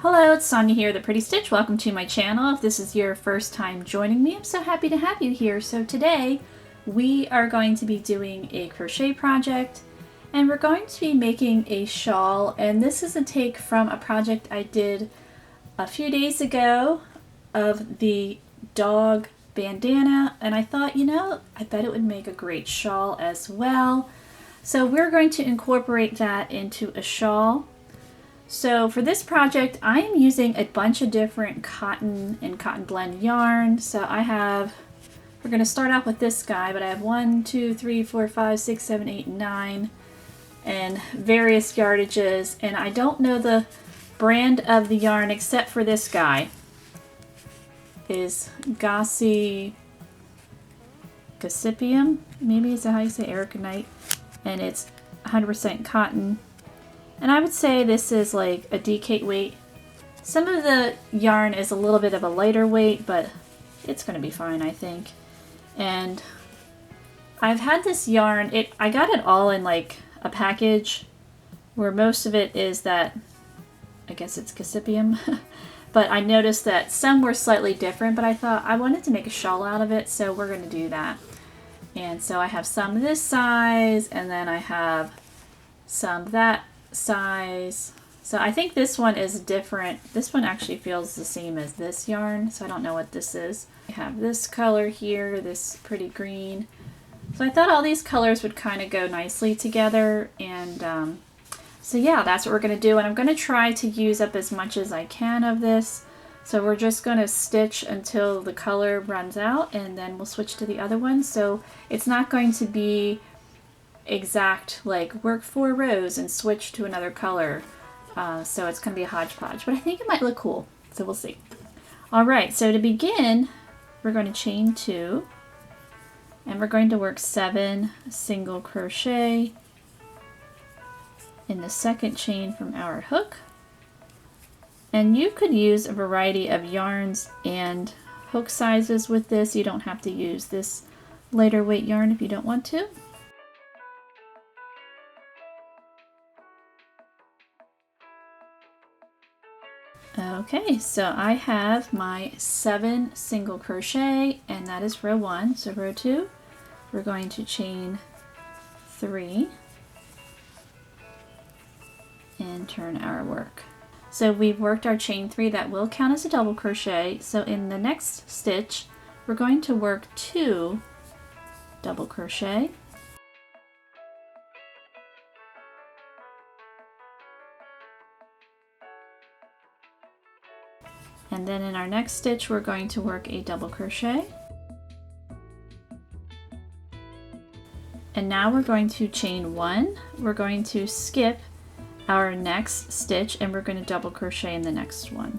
Hello, it's Sonia here, the Pretty Stitch. Welcome to my channel. If this is your first time joining me, I'm so happy to have you here. So today we are going to be doing a crochet project and we're going to be making a shawl, and this is a take from a project I did a few days ago of the dog bandana, and I thought, I bet it would make a great shawl as well. So we're going to incorporate that into a shawl. So for this project, I am using a bunch of different cotton and cotton blend yarn. So we're going to start off with this guy, but I have 1, 2, 3, 4, 5, 6, 7, 8, 9, and various yardages. And I don't know the brand of the yarn except for this guy. Is Gossypium, maybe is that how you say Ericanite, and it's 100% cotton. And I would say this is like a DK weight. Some of the yarn is a little bit of a lighter weight, but it's going to be fine, I think. And I've had this yarn, I got it all in like a package where most of it is that, I guess it's Gossypium. But I noticed that some were slightly different, but I thought I wanted to make a shawl out of it, so we're going to do that. And so I have some this size, and then I have some that size. So I think this one is different. This one actually feels the same as this yarn, so I don't know what this is. I have this color here, this pretty green. So I thought all these colors would kind of go nicely together, and so yeah, that's what we're going to do, and I'm going to try to use up as much as I can of this. So we're just going to stitch until the color runs out, and then we'll switch to the other one. So it's not going to be exact, like work 4 rows and switch to another color. So it's going to be a hodgepodge, but I think it might look cool. So we'll see. All right, so to begin, we're going to chain 2, and we're going to work 7 single crochet in the second chain from our hook. And you could use a variety of yarns and hook sizes with this. You don't have to use this lighter weight yarn if you don't want to. Okay, so I have my 7 single crochet, and that is row 1. So row 2, we're going to chain 3 and turn our work. So we've worked our chain 3, that will count as a double crochet. So in the next stitch, we're going to work 2 double crochet. And then in our next stitch, we're going to work a double crochet. And now we're going to chain 1. We're going to skip our next stitch, and we're going to double crochet in the next one.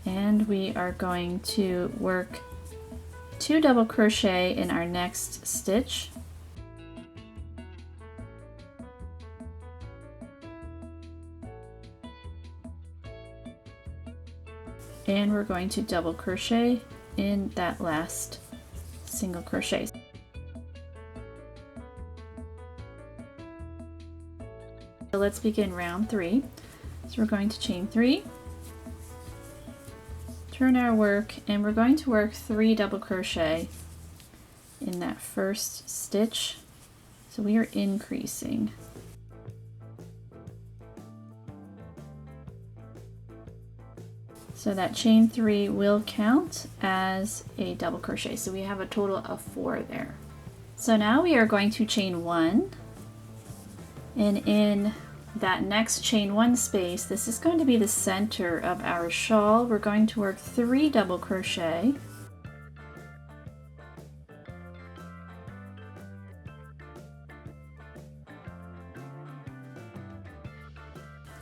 And we are going to work 2 double crochet in our next stitch. And we're going to double crochet in that last single crochet. So let's begin round 3. So we're going to chain 3, turn our work, and we're going to work 3 double crochet in that first stitch. So we are increasing. So that chain 3 will count as a double crochet. So we have a total of 4 there. So now we are going to chain 1. And in that next chain 1 space, this is going to be the center of our shawl. We're going to work 3 double crochet.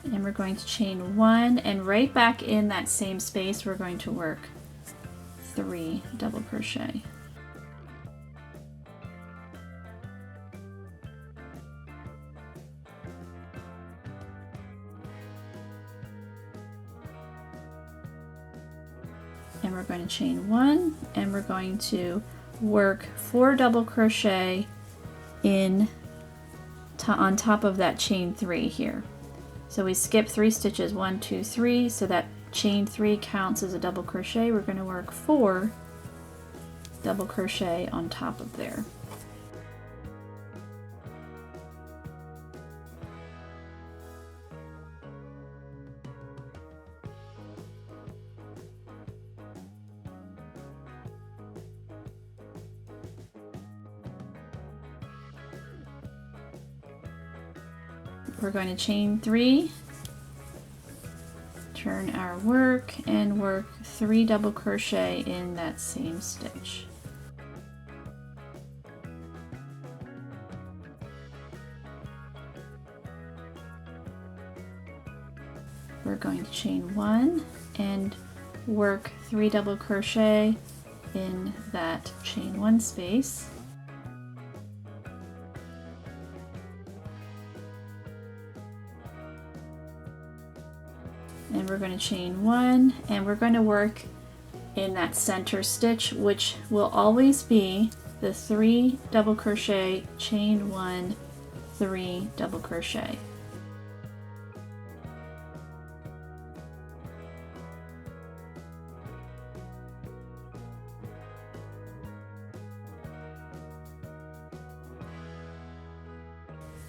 And we're going to chain 1, and right back in that same space, we're going to work 3 double crochet. And we're going to chain 1, and we're going to work 4 double crochet in on top of that chain 3 here. So we skip 3 stitches, 1, 2, 3, so that chain 3 counts as a double crochet. We're going to work 4 double crochet on top of there. We're going to chain 3, turn our work, and work 3 double crochet in that same stitch. We're going to chain 1 and work 3 double crochet in that chain 1 space. And we're going to chain 1 and we're going to work in that center stitch, which will always be the 3 double crochet, chain 1, 3 double crochet.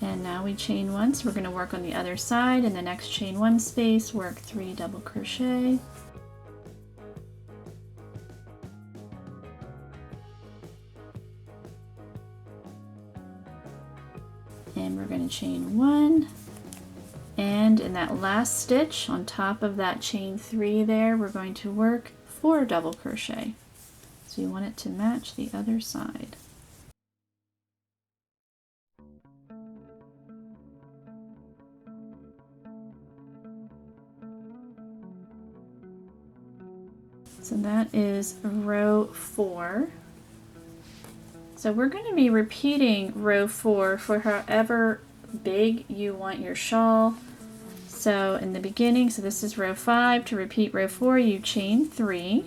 And now we chain 1, so we're going to work on the other side. In the next chain 1 space, work 3 double crochet. And we're going to chain 1. And in that last stitch, on top of that chain 3 there, we're going to work 4 double crochet. So you want it to match the other side. So that is row 4. So we're going to be repeating row 4 for however big you want your shawl. So in the beginning, so this is row 5, to repeat row 4, you chain 3,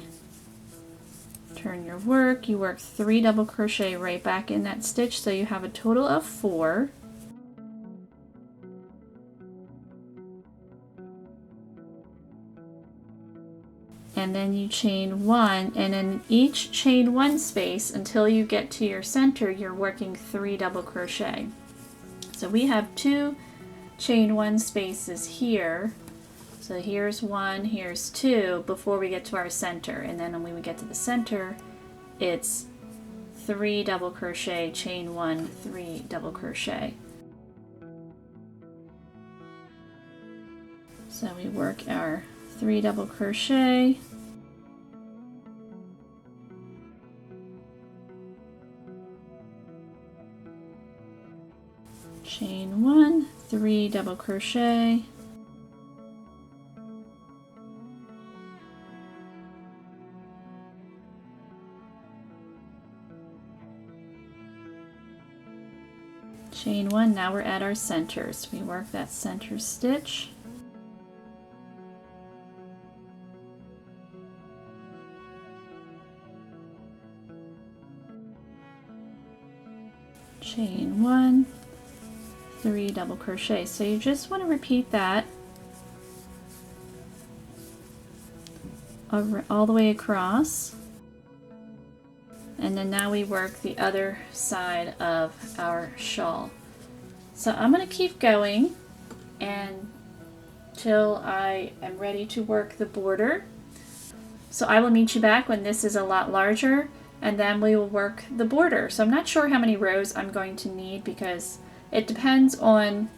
turn your work, you work 3 double crochet right back in that stitch, so you have a total of 4. And then you chain 1, and in each chain 1 space until you get to your center, you're working 3 double crochet. So we have 2 chain 1 spaces here. So here's 1, here's 2 before we get to our center, and then when we get to the center, it's 3 double crochet, chain 1, 3 double crochet. So we work our 3 double crochet, chain 1, 3 double crochet, chain 1. Now we're at our centers. We work that center stitch, chain 1, 3 double crochet. So you just want to repeat that all the way across. And then now we work the other side of our shawl. So I'm going to keep going until I am ready to work the border. So I will meet you back when this is a lot larger, and then we will work the border. So I'm not sure how many rows I'm going to need because it depends on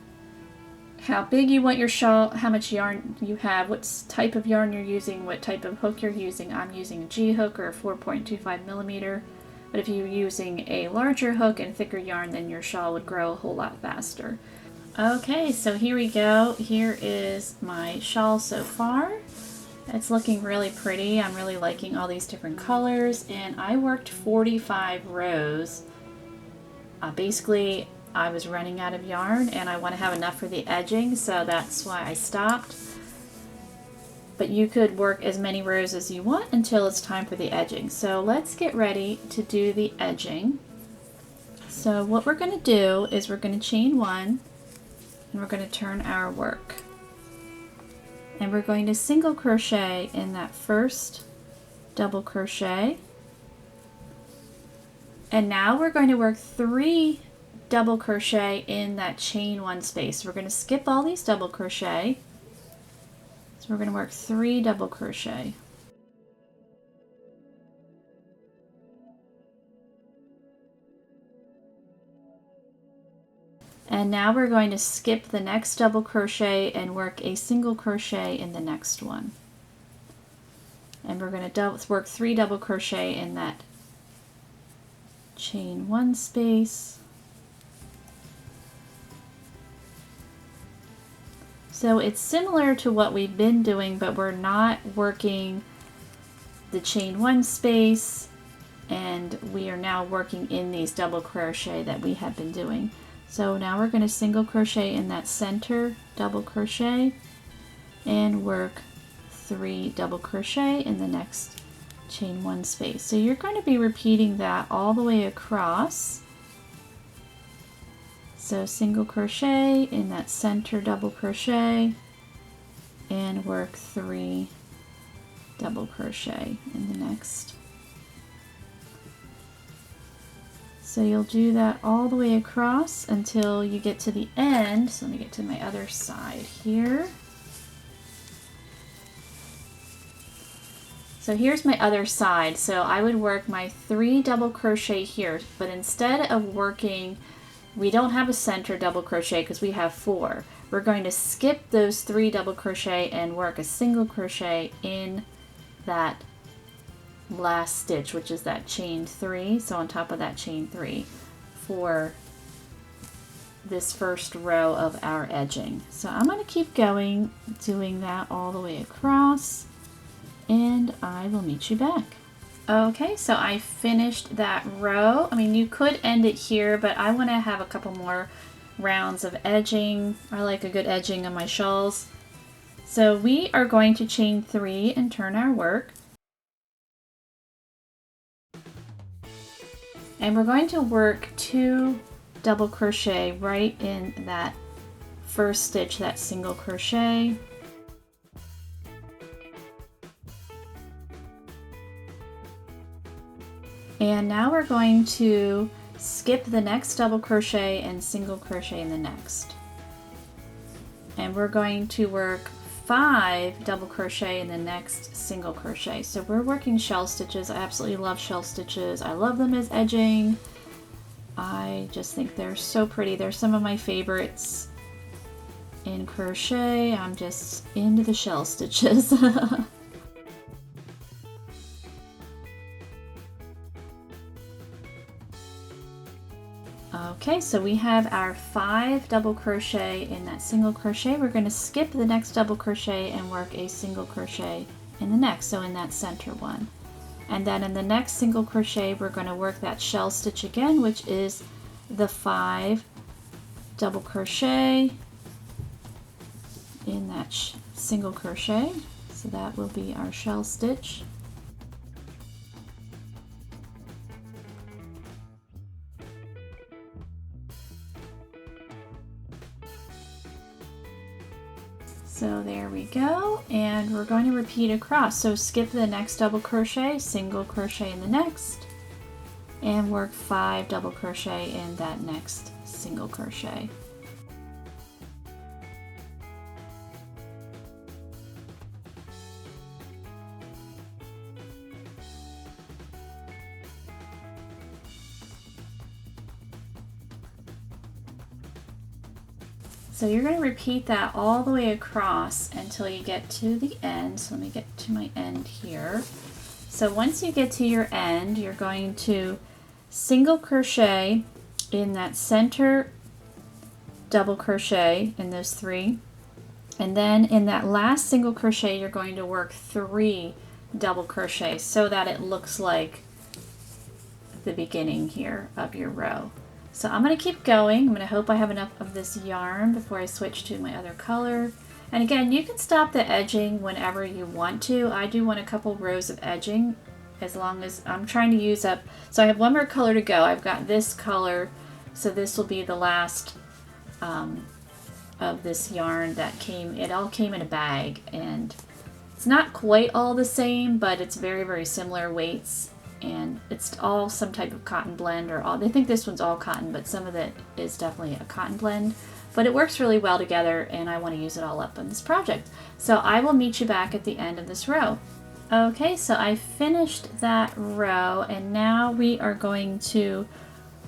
how big you want your shawl, how much yarn you have, what type of yarn you're using, what type of hook you're using. I'm using a G hook or a 4.25 millimeter, but if you're using a larger hook and thicker yarn, then your shawl would grow a whole lot faster. Okay, so here we go. Here is my shawl so far. It's looking really pretty. I'm really liking all these different colors, and I worked 45 rows. Basically, I was running out of yarn and I want to have enough for the edging, so that's why I stopped. But you could work as many rows as you want until it's time for the edging. So let's get ready to do the edging. So what we're going to do is we're going to chain 1 and we're going to turn our work. And we're going to single crochet in that first double crochet. And now we're going to work 3 double crochet in that chain 1 space. We're going to skip all these double crochet. So we're going to work 3 double crochet. And now we're going to skip the next double crochet and work a single crochet in the next one. And we're going to work 3 double crochet in that chain 1 space. So it's similar to what we've been doing, but we're not working the chain 1 space, and we are now working in these double crochet that we have been doing. So now we're going to single crochet in that center double crochet and work 3 double crochet in the next chain 1 space. So you're going to be repeating that all the way across. So single crochet in that center double crochet and work 3 double crochet in the next. So you'll do that all the way across until you get to the end. So let me get to my other side here. So here's my other side. So I would work my 3 double crochet here, but instead of working, we don't have a center double crochet because we have 4. We're going to skip those 3 double crochet and work a single crochet in that last stitch, which is that chain 3. So on top of that chain 3 for this first row of our edging. So I'm going to keep going, doing that all the way across, and I will meet you back. Okay, so I finished that row. I mean, you could end it here, but I want to have a couple more rounds of edging. I like a good edging on my shawls. So we are going to chain 3 and turn our work. And we're going to work 2 double crochet right in that first stitch, that single crochet. And now we're going to skip the next double crochet and single crochet in the next. And we're going to work 5 double crochet in the next single crochet. So we're working shell stitches. I absolutely love shell stitches. I love them as edging. I just think they're so pretty. They're some of my favorites in crochet. I'm just into the shell stitches. Okay, so we have our 5 double crochet in that single crochet. We're going to skip the next double crochet and work a single crochet in the next, so in that center one. And then in the next single crochet, we're going to work that shell stitch again, which is the 5 double crochet in that single crochet. So that will be our shell stitch. So there we go, and we're going to repeat across. So skip the next double crochet, single crochet in the next, and work 5 double crochet in that next single crochet. So you're going to repeat that all the way across until you get to the end. So let me get to my end here. So once you get to your end, you're going to single crochet in that center double crochet in those 3. And then in that last single crochet, you're going to work 3 double crochets so that it looks like the beginning here of your row. So I'm going to keep going. I'm going to hope I have enough of this yarn before I switch to my other color. And again, you can stop the edging whenever you want to. I do want a couple rows of edging as long as I'm trying to use up. So I have one more color to go. I've got this color, so this will be the last of this yarn that it all came in a bag, and it's not quite all the same, but it's very, very similar weights, and it's all some type of cotton blend, or all, I think this one's all cotton, but some of it is definitely a cotton blend. But it works really well together, and I want to use it all up on this project. So I will meet you back at the end of this row. Okay, so I finished that row, and now we are going to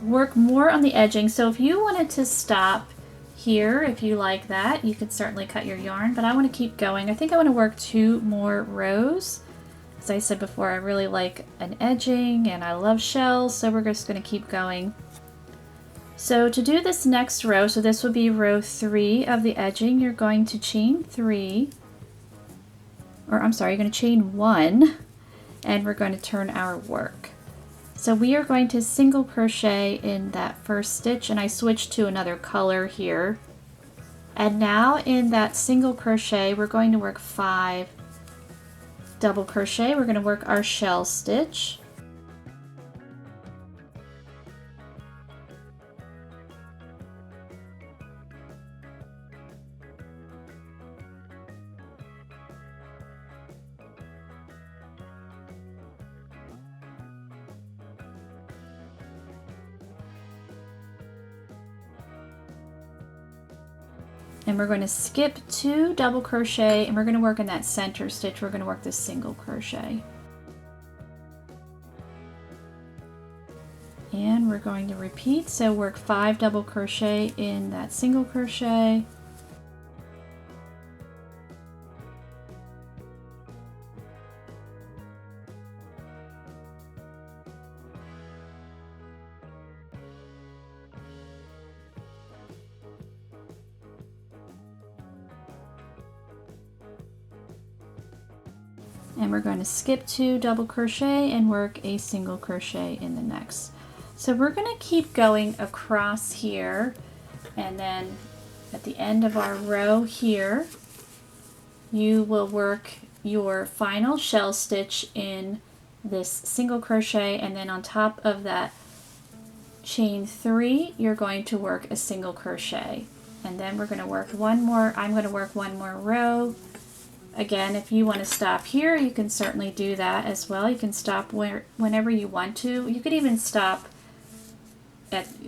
work more on the edging. So if you wanted to stop here, if you like that, you could certainly cut your yarn, but I want to keep going. I think I want to work 2 more rows. As I said before, I really like an edging, and I love shells, so we're just going to keep going. So to do this next row, so this will be row 3 of the edging, you're going to chain 3, or I'm sorry, you're going to chain 1, and we're going to turn our work. So we are going to single crochet in that first stitch, and I switched to another color here. And now in that single crochet, we're going to work 5 double crochet. We're going to work our shell stitch. And we're going to skip 2 double crochet, and we're going to work in that center stitch. We're going to work the single crochet. And we're going to repeat, so work 5 double crochet in that single crochet. And we're going to skip 2 double crochet and work a single crochet in the next. So we're going to keep going across here, and then at the end of our row here, you will work your final shell stitch in this single crochet, and then on top of that chain 3, you're going to work a single crochet. And then we're going to work one more, I'm going to work one more row. Again, if you want to stop here, you can certainly do that as well. You can stop whenever you want to. You could even stop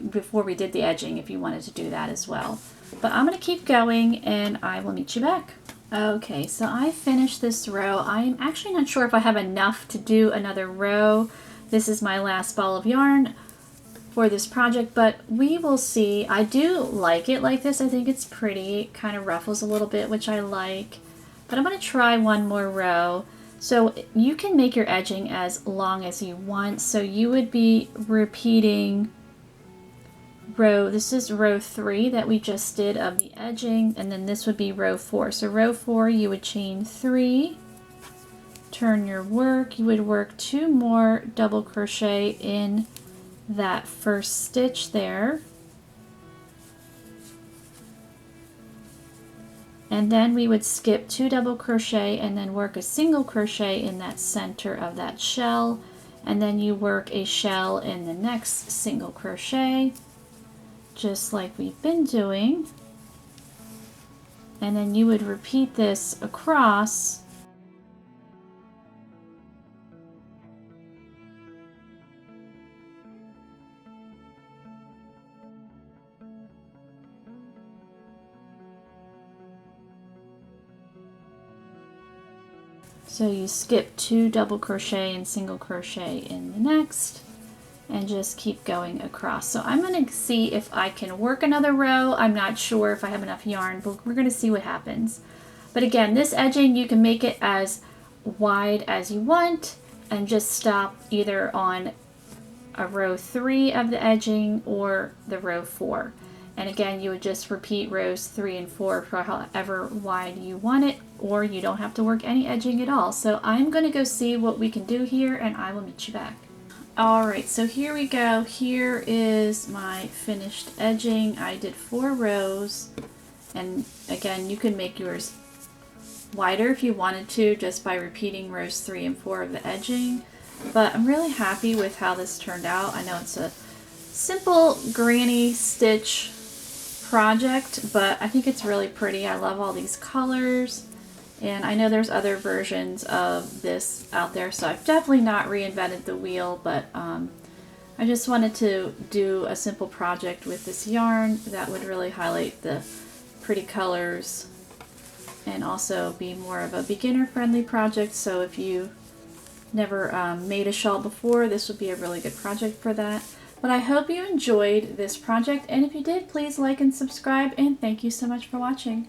before we did the edging if you wanted to do that as well. But I'm going to keep going, and I will meet you back. Okay, so I finished this row. I'm actually not sure if I have enough to do another row. This is my last ball of yarn for this project, but we will see. I do like it like this. I think it's pretty. It kind of ruffles a little bit, which I like. But I'm going to try one more row. So you can make your edging as long as you want. So you would be repeating this is row 3 that we just did of the edging, and then this would be row 4. So row 4, you would chain 3, turn your work, you would work 2 more double crochet in that first stitch there. And then we would skip 2 double crochet and then work a single crochet in that center of that shell, and then you work a shell in the next single crochet, just like we've been doing. And then you would repeat this across. So you skip 2 double crochet and single crochet in the next, and just keep going across. So I'm going to see if I can work another row. I'm not sure if I have enough yarn, but we're going to see what happens. But again, this edging, you can make it as wide as you want and just stop either on a row 3 of the edging or the row 4. And again, you would just repeat rows 3 and 4 for however wide you want it, or you don't have to work any edging at all. So I'm going to go see what we can do here, and I will meet you back. Alright, so here we go. Here is my finished edging. I did 4 rows, and again, you can make yours wider if you wanted to just by repeating rows 3 and 4 of the edging. But I'm really happy with how this turned out. I know it's a simple granny stitch project, but I think it's really pretty. I love all these colors, and I know there's other versions of this out there, so I've definitely not reinvented the wheel, but I just wanted to do a simple project with this yarn that would really highlight the pretty colors and also be more of a beginner-friendly project. So if you never made a shawl before, this would be a really good project for that. But I hope you enjoyed this project, and if you did, please like and subscribe, and thank you so much for watching.